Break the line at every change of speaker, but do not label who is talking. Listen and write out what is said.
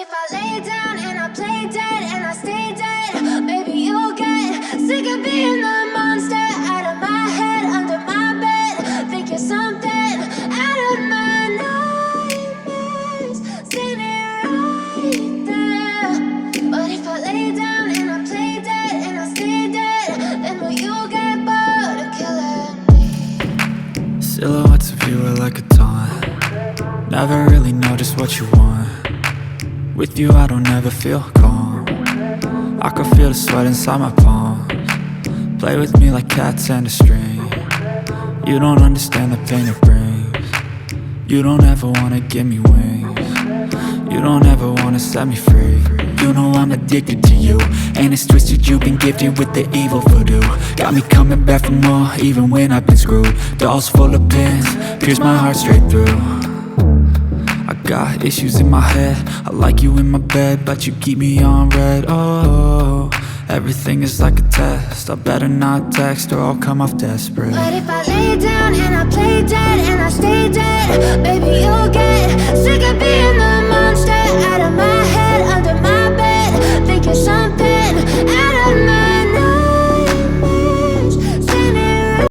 if I lay down and I play dead and I stay dead, maybe you'll get sick of being the monster out of my head, under my bed. Think you're something out of my nightmares, standing right there. But if I lay down and I play dead and I stay dead, then will you get bored of killing me?
Silhouettes of you are like a taunt. Never really know just what you want. With you I don't ever feel calm. I can feel the sweat inside my palms. Play with me like cats and a string. You don't understand the pain it brings. You don't ever wanna give me wings. You don't ever wanna set me free. You know I'm addicted to you, and it's twisted, you've been gifted with the evil voodoo. Got me coming back for more, even when I've been screwed. Dolls full of pins, pierce my heart straight through. I got issues in my head, I like you in my bed, but you keep me on red. Oh, everything is like a test, I better not text or I'll come off desperate.
But if I lay down and I play dead and I stay